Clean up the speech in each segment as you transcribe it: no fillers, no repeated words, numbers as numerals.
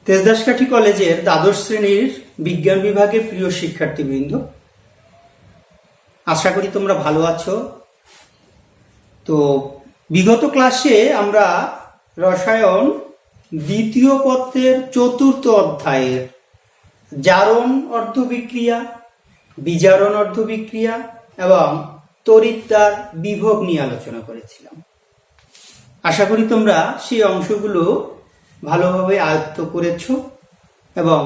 তেজদাসকাঠি কলেজের দ্বাদশ শ্রেণীর বিজ্ঞান বিভাগের প্রিয় শিক্ষার্থীবৃন্দ, আশা করি তোমরা ভালো আছো। তো বিগত ক্লাসে আমরা রসায়ন দ্বিতীয় পত্রের চতুর্থ অধ্যায়ের জারণ অর্ধবিক্রিয়া, বিজারণ অর্ধবিক্রিয়া এবং তড়িৎদ্বার বিভব নিয়ে আলোচনা করেছিলাম। আশা করি তোমরা সেই অংশগুলো ভালোভাবে আয়ত্ত করেছ এবং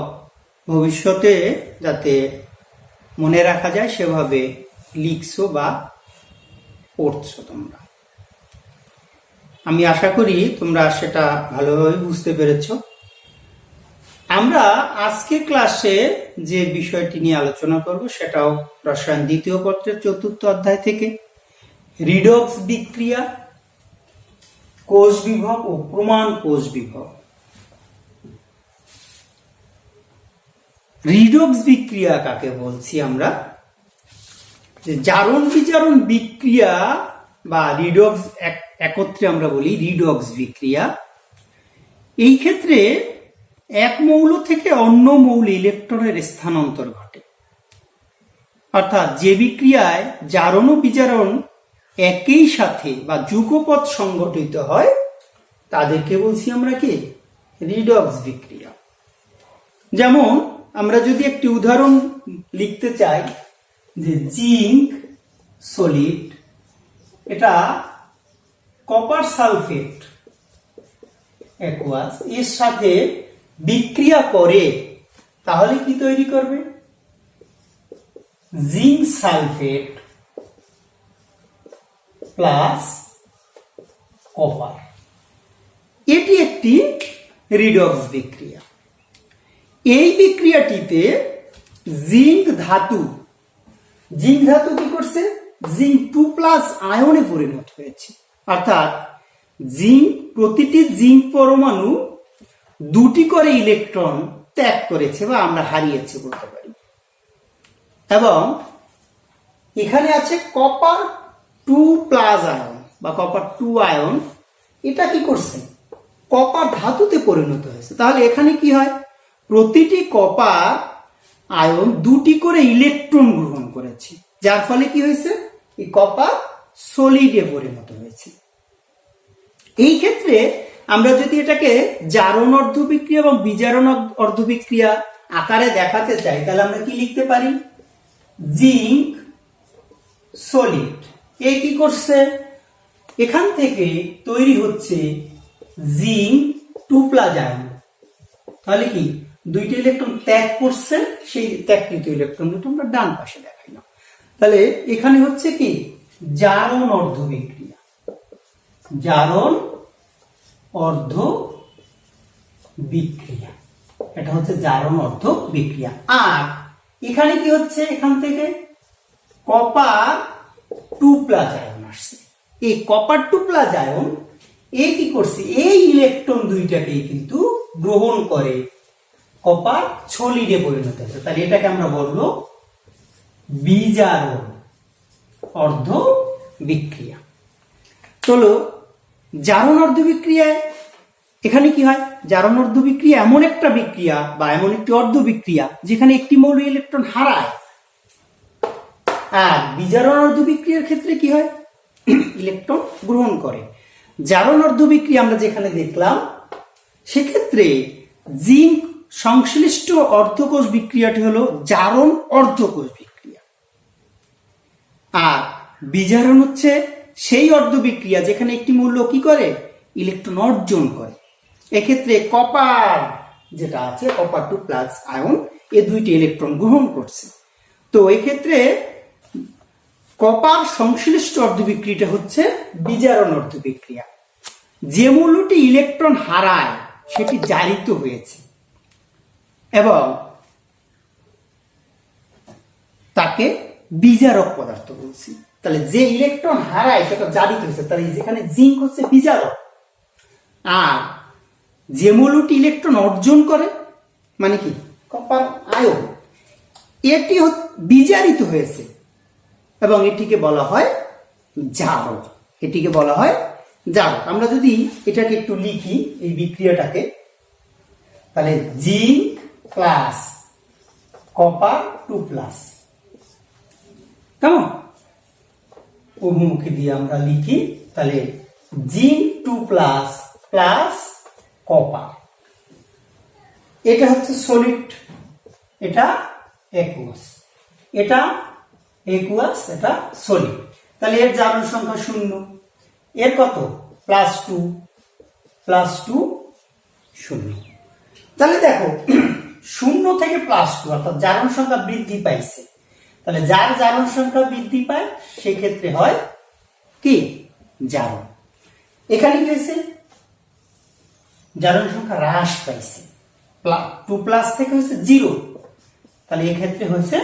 ভবিষ্যতে যাতে মনে রাখা যায় সেভাবে লিখছো বা পড়ছো তোমরা। আমি আশা করি তোমরা সেটা ভালোভাবে বুঝতে পেরেছ। আমরা আজকের ক্লাসে যে বিষয়টি নিয়ে আলোচনা করব সেটাও রসায়ন দ্বিতীয় পত্রের চতুর্থ অধ্যায় থেকে, রিডক্স বিক্রিয়া, কোষ বিভব ও প্রমাণ কোষ বিভব। রিডক্স বিক্রিয়া কাকে বলছি আমরা? জারণ বিজারণ বিক্রিয়া বা রিডক্স একত্রে আমরা বলি রিডক্স বিক্রিয়া। এই ক্ষেত্রে এক মৌল থেকে অন্য মৌলে ইলেকট্রনের স্থানান্তর ঘটে, অর্থাৎ যে বিক্রিয়ায় জারণ ও বিজারণ একই সাথে বা যুগপৎ সংঘটিত হয় তাদেরকে বলছি আমরা কি? রিডক্স বিক্রিয়া। যেমন আমরা যদি একটি উদাহরণ লিখতে চাই যে জিঙ্ক সলিড, এটা কপার সালফেট অ্যাকুয়াস এর সাথে বিক্রিয়া করে, তাহলে কি তৈরি করবে? Zinc sulphate plus copper. এটি একটি রিডক্স বিক্রিয়া। এই বিক্রিয়াটিতে জিঙ্ক ধাতু কি করছে? জিঙ্ক 2+ আয়নে পরিণত হয়েছে, অর্থাৎ প্রতিটি জিঙ্ক পরমাণু দুটি করে ইলেকট্রন ত্যাগ করেছে বা আমরা হারিয়েছে বলতে পারি। এবং এখানে আছে কপার 2+ আয়ন বা কপার 2 আয়ন। এটা কি করছে? কপার ধাতুতে পরিণত হয়েছে। তাহলে এখানে কি হয়? প্রতিটি কপার আয়ন দুটি করে ইলেকট্রন গ্রহণ করেছে, যার ফলে কি হয়েছে? এই কপার সলিডে পরিণত হয়েছে। এই ক্ষেত্রে আমরা যদি এটাকে জারণ অর্ধবিক্রিয়া এবং বিজারণ অর্ধবিক্রিয়া আকারে দেখাতে চাই, তাহলে আমরা কি লিখতে পারি? জিঙ্ক সলিড এ কি করছে? এখান থেকে তৈরি হচ্ছে জিঙ্ক 2+ আয়ন। তাহলে কি দুইটি ইলেকট্রন ত্যাগ করছে, সেই ত্যাগকৃত ইলেকট্রন দুটো আমরা ডান পাশে দেখাইলাম। তাহলে এখানে হচ্ছে কি? জারণ অর্ধবিক্রিয়া, জারণ অর্ধবিক্রিয়া, এটা হচ্ছে জারণ অর্ধবিক্রিয়া। আর এখানে কি হচ্ছে? এখান থেকে কপার 2+ আয়ন আসছে। এই কপার 2+ আয়ন কি করছে? এই ইলেকট্রন দুইটাকেই কিন্তু গ্রহণ করে কপার সলিডে পরিণত হয়েছে। তাহলে এটাকে আমরা বলবো বিজারণ অর্ধবিক্রিয়া। চলো, জারণ অর্ধবিক্রিয়ায় এখানে কি হয়? জারণ অর্ধবিক্রিয়া এমন একটা বিক্রিয়া বা এমন একটি অর্ধবিক্রিয়া যেখানে একটি মৌল ইলেকট্রন হারায়। আর বিজারণ অর্ধবিক্রিয়ার ক্ষেত্রে কি হয়? ইলেকট্রন গ্রহণ করে। জারণ অর্ধবিক্রিয়া আমরা যেখানে দেখলাম সেক্ষেত্রে জিঙ্ক সংশ্লিষ্ট অর্ধকোষ বিক্রিয়াটি হলো জারণ অর্ধকোষ বিক্রিয়া। আর বিজারণ হচ্ছে সেই অর্ধবিক্রিয়া যেখানে একটি মৌল কি করে? ইলেকট্রন অর্জন করে। এক্ষেত্রে কপার যেটা আছে, কপার 2+ আয়ন, এ দুইটি ইলেকট্রন গ্রহণ করছে। তো এক্ষেত্রে কপার সংশ্লিষ্ট অর্ধবিক্রিয়াটা হচ্ছে বিজারণ অর্ধবিক্রিয়া। যে মৌলটি ইলেকট্রন হারায় সেটি জারিত হয়েছে এবং তাকে বিজারক পদার্থ বলছি। তাহলে যে ইলেকট্রন হারায় সেটা জারিত হয়েছে, তাহলে যেখানে জিঙ্ক হচ্ছে বিজারক। আর যে মৌলটি ইলেকট্রন অর্জন করে মানে কি? কপার আয়ন, এটি বিজারিত হয়েছে এবং এটিকে বলা হয় জারক। এটিকে বলা হয় জারক। আমরা যদি এটাকে একটু লিখি এই বিক্রিয়াটাকে, তাহলে জিঙ্ক প্লাস কপার 2+, কেমন অভিমুখী দিয়ে আমরা লিখি, তাহলে জিঙ্ক 2+ প্লাস কপার। এটা হচ্ছে সলিড, এটা একুয়াস, এটা একুয়াস, এটা সলিড। তাহলে এর জারণ সংখ্যা 0, এর কত +2 0। তাহলে দেখো 0 থেকে +2 অর্থাৎ জারণ সংখ্যা বৃদ্ধি পাইছে। তাহলে যার জারণ সংখ্যা বৃদ্ধি পায় সেক্ষেত্রে হয় কি জারণ। এখানে কি হয়েছে জারণ সংখ্যা হ্রাস পাইছে, 2+ থেকে হয়েছে 0, তাহলে এক্ষেত্রে হচ্ছে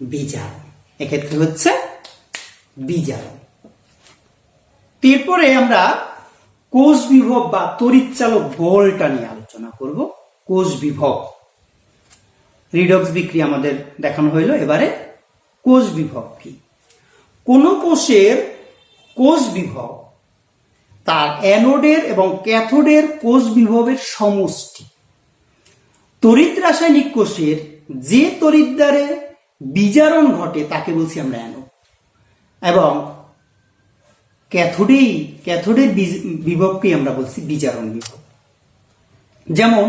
বিজারণ, এক্ষেত্রে হচ্ছে বিজারণ। এরপরে আমরা কোষ বিভব বা তড়িৎচালক বলটা নিয়ে আলোচনা করব। কোষ বিভব, রিডক্স বিক্রিয়া আমাদের দেখানো হইলো, এবারে কোষ বিভব কি। কোন কোষের কোষ বিভব তার অ্যানোডের এবং ক্যাথোডের কোষ বিভবের সমষ্টি। তড়িৎ রাসায়নিক কোষের যে তড়িৎ দ্বারে বিজারণ ঘটে তাকে বলছি আমরা অ্যানোড, এবং ক্যাথোডের বিভবকে আমরা বলছি বিজারণ বিভব। যেমন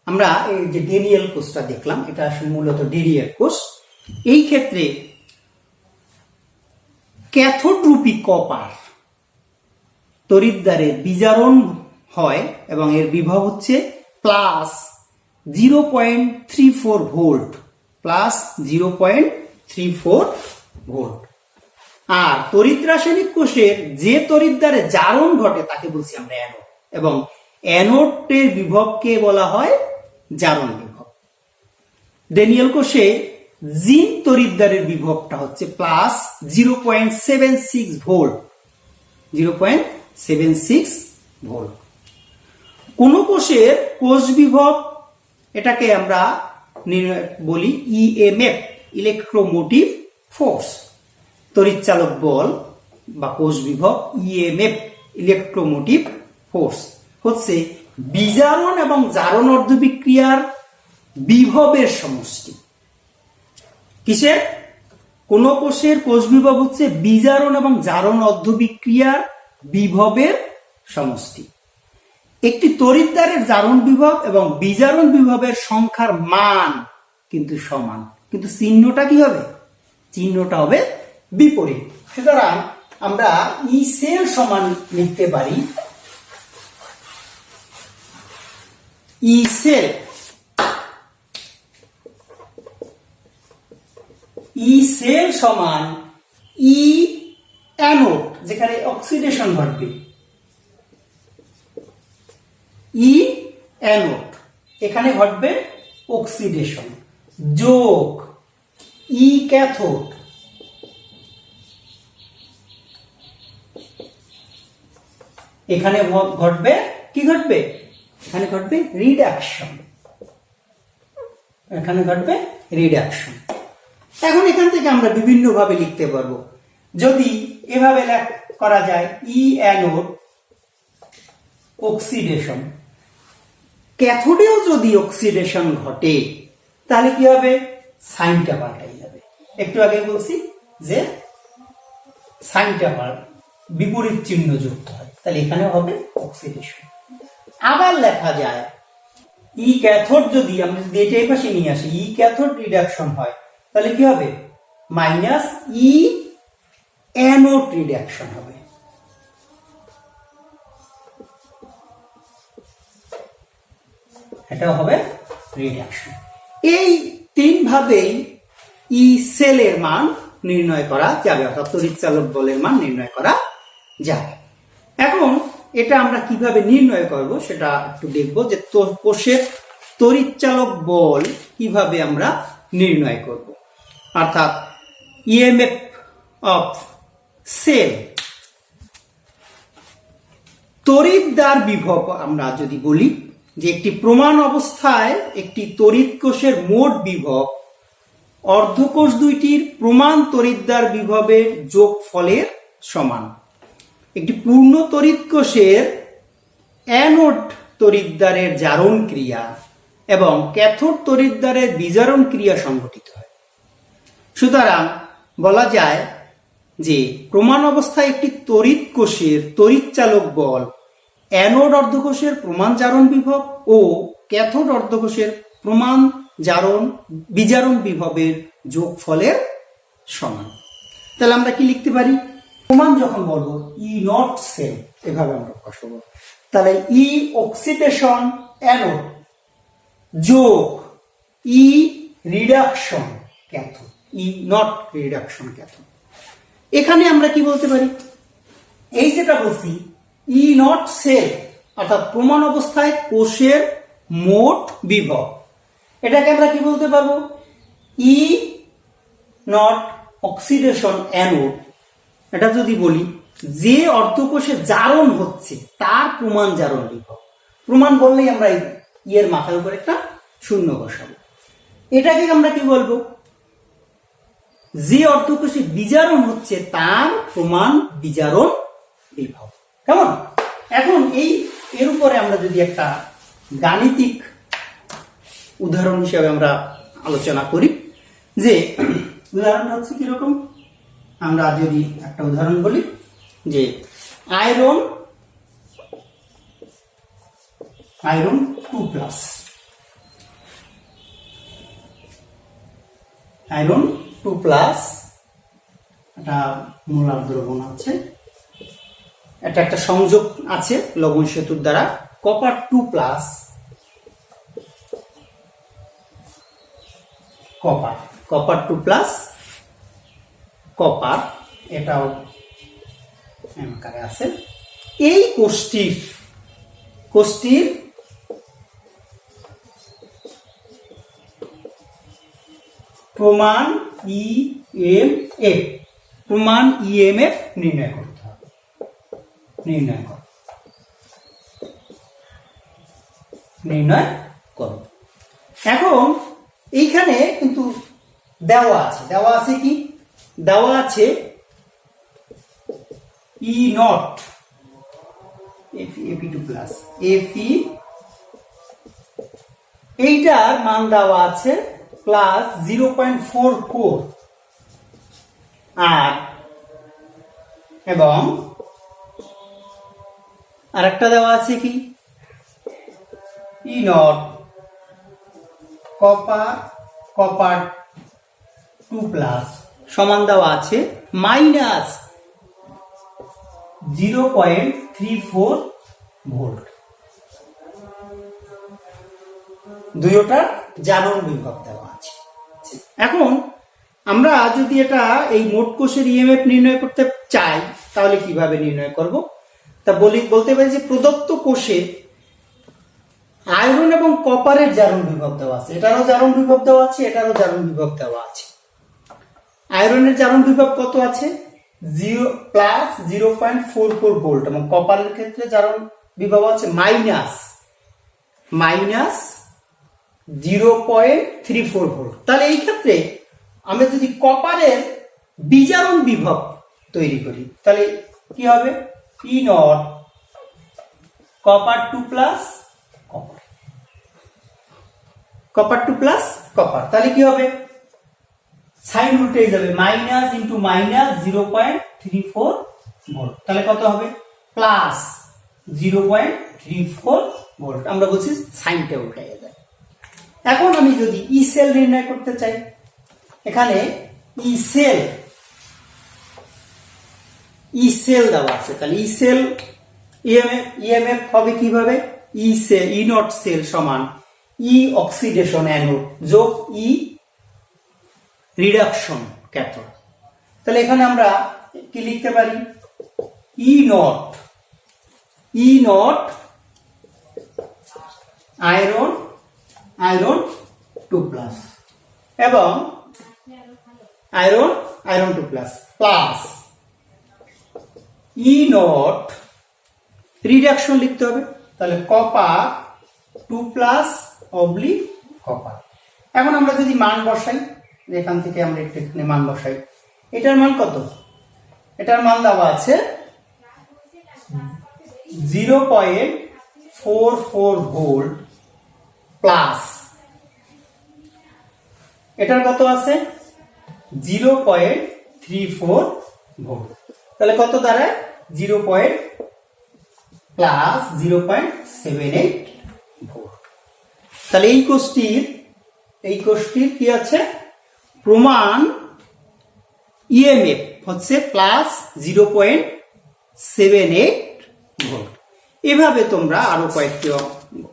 আমরা এই যে ডেনিয়েল কোষটা দেখলাম, এটা আসলে মূলত ডেনিয়েল কোষ। এই ক্ষেত্রে ক্যাথোড রূপী কপার তড়িৎ দ্বারে বিজারণ হয় এবং এর বিভব হচ্ছে +0.34 ভোল্ট, +0.34 ভোল্ট। আর তড়িৎ রাসায়নিক কোষের যে তড়িৎ দ্বারে জারণ ঘটে তাকে বলছি আমরা অ্যানোড, এবং অ্যানোডের বিভবকে বলা হয় জারণ বিভব। ডেনিয়েল কোষে জিঙ্ক তড়িৎ দ্বারের বিভবটা হচ্ছে +0.76 ভোল্ট, 0.76 ভোল্ট। কোন কোষের কোষ বিভব, এটাকে আমরা বলি ইএমএফ, ইলেকট্রোমোটিভ ফোর্স। তড়িৎচালক বল বা কোষ বিভব ইএমএফ, ইলেকট্রোমোটিভ ফোর্স, হচ্ছে বিজারণ এবং জারণ অর্ধবিক্রিয়ার বিভবের সমষ্টি। কিসের? কোন কোষের কোষ বিভব হচ্ছে বিজারণ এবং জারণ অর্ধবিক্রিয়ার বিভবের সমষ্টি। একটি তড়িৎদ্বারের জারণ বিভব এবং বিজারণ বিভবের সংখ্যার মান কিন্তু সমান, কিন্তু চিহ্নটা কি হবে? চিহ্নটা হবে বিপরীত। সুতরাং আমরা ই সেল সমান লিখতে পারি ই সেল, ই সেল সমান ই অ্যানোড, যেখানে অক্সিডেশন ঘটবে, ই অ্যানোড এখানে ঘটবে অক্সিডেশন, যোগ ই ক্যাথোড এখানে ঘটবে কি ঘটবে? এখানে ঘটবে রিডাকশন, এখানে ঘটবে রিডাকশন। এখন এখান থেকে আমরা বিভিন্ন ভাবে লিখতে পারবো। যদি এভাবে করা যায় ই অ্যানোড অক্সিডেশন, ক্যাথোডেও যদি অক্সিডেশন ঘটে তাহলে কি হবে? সাইনটা পাল্টাই যাবে। একটু আগে বলছি যে সাইনটা বিপরীত চিহ্ন যুক্ত হয়, তাহলে এখানে হবে অক্সিডেশন। আবার লেখা যায় ই ক্যাথোড, যদি আমরা যদি এটা এই পাশে নিয়ে আসি, ই ক্যাথোড রিডাকশন হয় তাহলে কি হবে? মাইনাস ই অ্যানোড রিডাকশন হবে। এটা হবে রিডাকশন। এই তিন ভাবেই ই সেলের মান নির্ণয় করা যাবে, অর্থাৎ তড়িৎচালক বলের মান নির্ণয় করা যাবে। এখন এটা আমরা কিভাবে নির্ণয় করব সেটা একটু দেখব, যে কোষের তড়িৎচালক বল কিভাবে আমরা নির্ণয় করব, অর্থাৎ ইএমএফ অফ সেল। তড়িৎদ্বার বিভব আমরা যদি বলি যে একটি প্রমাণ অবস্থায় একটি তড়িৎ কোষের মোট বিভব অর্ধকোষ দুইটির প্রমাণ তড়িৎদ্বার বিভবের যোগফলের সমান। একটি পূর্ণ তড়িৎ কোষের অ্যানোড তড়িৎদ্বারের জারণ ক্রিয়া এবং ক্যাথোড তড়িৎদ্বারের বিজারণ ক্রিয়া সংঘটিত হয়। সুতরাং বলা যায় যে প্রমাণ অবস্থায় একটি তড়িৎ কোষের তড়িৎচালক বল অ্যানোড অর্ধকোষের প্রমাণ জারণ বিভব ও ক্যাথোড অর্ধকোষের প্রমাণ জারণ বিজারণ বিভবের যোগফলের সমান। তাহলে আমরা কি লিখতে পারি? প্রমাণ যখন বলবো ই নট সেল, এভাবে আমরা প্রকাশ করবো। তাহলে ই অক্সিডেশন অ্যানোড যোগ ই রিডাকশন ক্যাথোড, ই নট রিডাকশন ক্যাথোড। এখানে আমরা কি বলতে পারি? এই যেটা বলছি ই নট সেল অর্থাৎ প্রমাণ অবস্থায় কোষের মোট বিভব, এটাকে আমরা কি বলতে পারবো? ই নট অক্সিডেশন অ্যানোড। এটা যদি বলি যে অর্ধকোষে জারণ হচ্ছে তার প্রমাণ জারণ বিভব। প্রমাণ বললেই আমরা এর মাথার উপর একটা শূন্য বসাবো। এটাকে আমরা কি বলবো? যে অর্ধকোষে বিজারণ হচ্ছে তার প্রমাণ বিজারণ বিভব। কেমন? এখন এর উপরে আমরা যদি একটা গাণিতিক উদাহরণ হিসেবে আমরা আলোচনা করি, যে উদাহরণটা হচ্ছে কিরকম, আমরা যদি একটা উদাহরণ বলি যে আয়রন 2+, আয়রন 2+ একটা মোলার দ্রবণ আছে, এটা একটা সংযোগ আছে লবণ সেতুর দ্বারা, কপার 2+, কপার 2+, কপার, এটাও আকারে আছে। এই কোষটির প্রমাণ ইএমএফ নির্ণয় করতে হবে। নির্ণয় করো। এখন এইখানে কিন্তু দেওয়া আছে কি? দেওয়া আছে ই নট Fe2+, এইটার মান দেওয়া আছে +0.44 এবং আরেকটা দেওয়া আছে কি? ই নট কপার 2+ সমান দেওয়া আছে -0.34 ভোল্ট। দুইটার জারণ বিভব দেওয়া আছে। এখন আমরা যদি এটা এই মোট কোষের ইএমএফ নির্ণয় করতে চাই তাহলে কিভাবে নির্ণয় করব? তা বলতে পারি যে প্রদত্ত কোষে আয়রন এবং কপারের জারণ বিভব দেওয়া আছে, এটারও জারণ বিভব দেওয়া আছে, এটারও জারণ বিভব দেওয়া আছে। আয়রনের জারণ বিভব কত আছে? +0.44 ভোল্ট এবং কপারের ক্ষেত্রে জারণ বিভব আছে -0.34 ভোল্ট। তাহলে এই ক্ষেত্রে আমরা যদি কপারের বিজারণ বিভব তৈরি করি তাহলে কি হবে? ই নট কপার 2+ কপার 2+ কপার, তাহলে কি হবে? সাইন উল্টে যাবে, মাইনাস ইন্টু মাইনাস 0.34 ভোল্ট, তাহলে কত হবে? +0.34 ভোল্ট। আমরা বলছি সাইনটা উল্টে যায়। এখন আমি যদি ই সেল নির্ণয় করতে চাই, এখানে ই সেল দেওয়া আছে, তাহলে ই সেল ইএমএফ হবে কিভাবে? ই নট সেল সমান ই অক্সিডেশন অ্যানোড যোগ ই রিডাকশন ক্যাথোড। তাহলে এখানে আমরা কি লিখতে পারি? ই নট আয়রন 2+ এবং iron 2+ plus E not reduction লিখতে হবে, তাহলে কপার 2+ অবলিক কপার। এখন আমরা যদি মান বসাই, এখান থেকে আমরা একটু এখানে মান বসাই, এটার মান কত? এটার মান দেওয়া আছে 44 ভোল্ট প্লাস এটার কত আছে 0.34 ভোল্ট, তাহলে কত দাঁড়ায় 0. Plus 0.78 volt. তাহলে এই কোষটির কি আছে প্রমাণ ইএমএফ হচ্ছে প্লাস 0.78 ভোল্ট। এভাবে তোমরা আরো কয়েকটি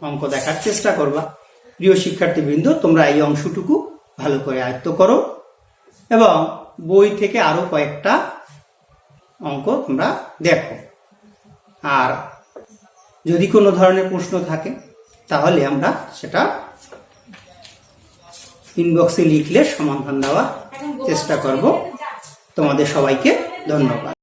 অঙ্ক দেখার চেষ্টা করবা। প্রিয় শিক্ষার্থীবৃন্দ, তোমরা এই অংশটুকু ভালো করে আয়ত্ত করো এবং বই থেকে আরো কয়েকটা অঙ্ক তোমরা দেখো। আর যদি কোনো ধরনের প্রশ্ন থাকে তাহলে আমরা সেটা ইনবক্সে লিখলে সমাধান দেওয়ার চেষ্টা করব। তোমাদের সবাইকে ধন্যবাদ।